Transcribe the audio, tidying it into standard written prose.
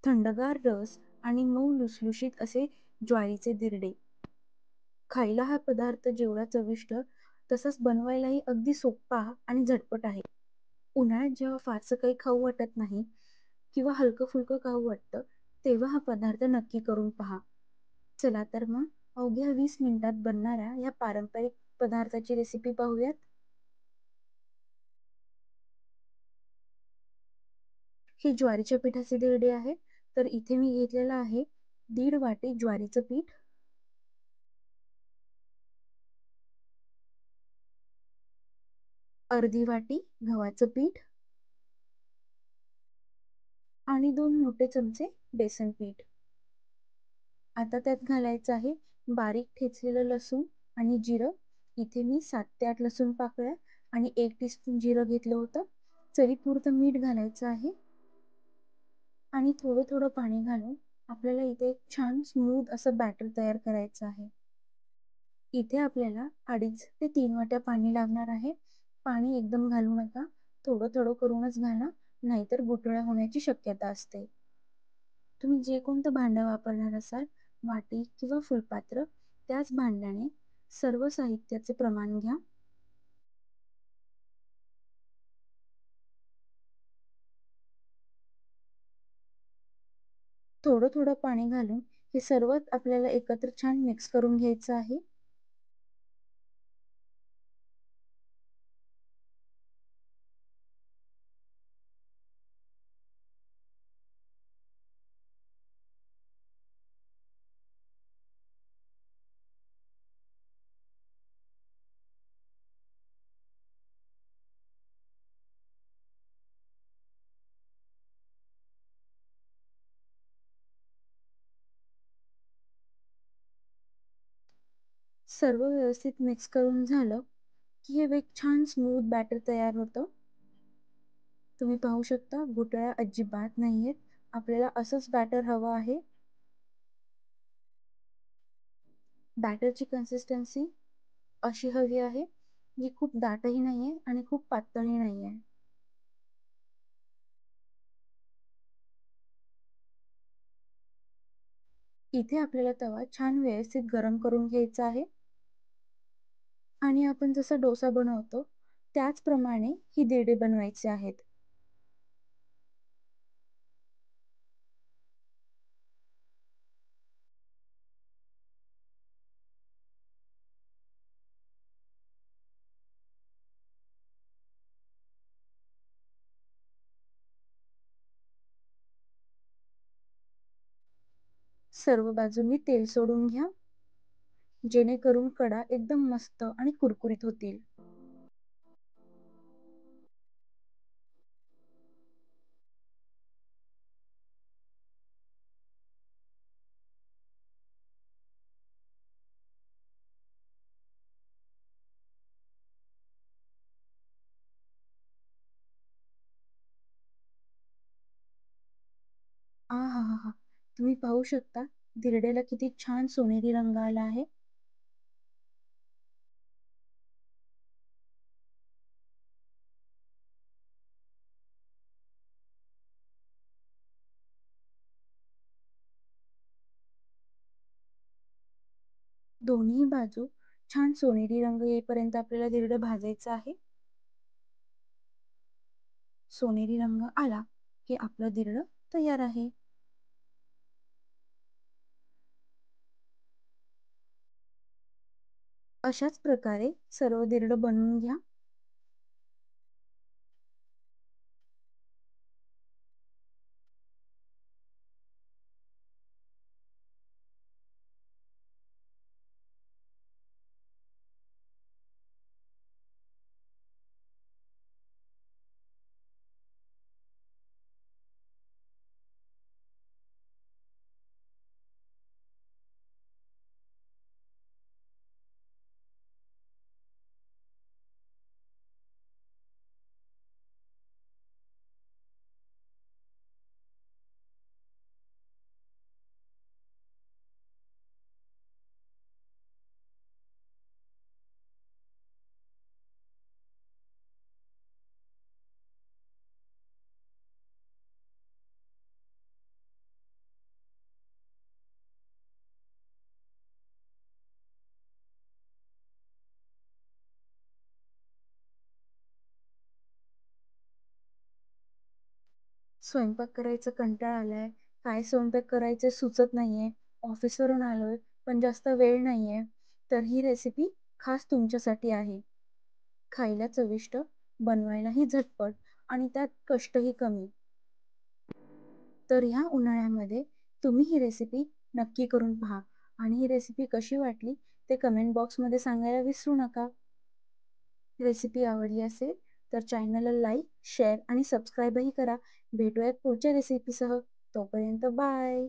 थंडगार रस आणि मऊ लुसलुशीत असे ज्वारीचे दिरडे. खायला हा पदार्थ जेवढा चविष्ट तसाच बनवायलाही अगदी सोपा आणि झटपट आहे. उन्हाळ्यात जेव्हा फारसं काही खाऊ वाटत नाही किंवा हलकं-फुलकं खाऊ वाटतं, तेव्हा हा पदार्थ नक्की करून पहा. चला तर मग अवघ्या 20 मिनिटात बनणाऱ्या या पारंपरिक पदार्थाची रेसिपी पाहूयात. हे ज्वारीच्या पिठाचे दिरडे आहेत. तर इथे मी घेतलेलं आहे 1.5 वाटी ज्वारीचं पीठ, अर्धी वाटी गव्हाचं पीठ आणि 2 मोठे चमचे बेसन पीठ. आता त्यात घालायचं आहे बारीक ठेचलेलं लसूण आणि जिरं. इथे मी 7 ते 8 लसूण पाकळ्या आणि 1 टीस्पून जिरं घेतलं होतं. चवीपुरतं मीठ घालायचं आहे आणि थोडं थोडं पाणी घालून आपल्याला इथे एक छान स्मूथ असं बॅटर तयार करायचं आहे. इथे आपल्याला 2.5 ते 3 वाट्या पाणी लागणार आहे. पाणी एकदम घालू नका, थोडं थोडं करूनच घाला, नाहीतर गुठळ्या होण्याची शक्यता असते. तुम्ही जे कोणतं भांडं वापरणार असाल, वाटी किंवा फुलपात्र, त्याच भांड्याने सर्व साहित्याचे प्रमाण घ्या. थोडं थोडं पाणी घालून हे सर्व आपल्याला एकत्र छान मिक्स करून घ्यायचं आहे. सर्व व्यवस्थित मिक्स करून झालं की हे एक छान स्मूथ बॅटर तयार होतं. तुम्ही पाहू शकता गुठळ्या अजिबात नाहीयेत. आपल्याला असंच बॅटर हवं आहे. बॅटरची कन्सिस्टन्सी अशी हवी आहे, जी खूप दाटही नाहीये आणि खूप पातळही नाहीये. इथे आपल्याला तवा छान व्यवस्थित गरम करून घ्यायचा आहे आणि आपण जसा डोसा बनवतो त्याचप्रमाणे ही दिरडे बनवायचे आहेत. सर्व बाजूंनी तेल सोडून घ्या, जेणेकरून कडा एकदम मस्त आणि कुरकुरीत होतील. आहाहा! तुम्ही पाहू शकता दिरड्याला किती छान सोनेरी रंग आला आहे. दोन्ही बाजू छान सोनेरी रंग येईपर्यंत आपल्याला दिरडं भाजायचं आहे. सोनेरी रंग आला की आपलं दिरडं तयार आहे. अशाच प्रकारे सर्व दिरडं बनवून घ्या. स्वयंपाक करायचा कंटाळा आलाय, काय स्वयंपाक करायचं सुचत नाहीये, ऑफिसवरून आलोय, पण जास्त वेळ नाहीये, तर ही रेसिपी खास तुमच्यासाठी आहे. खायला चविष्ट, बनवायलाही झटपट आणि त्यात कष्टही कमी. तर ह्या उन्हाळ्यामध्ये तुम्ही ही रेसिपी नक्की करून पहा आणि ही रेसिपी कशी वाटली ते कमेंट बॉक्समध्ये सांगायला विसरू नका. रेसिपी आवडली असेल तर चॅनलला लाईक, शेअर आणि सबस्क्राईबही करा. भेटूयात पुढच्या रेसिपीसह. तोपर्यंत बाय.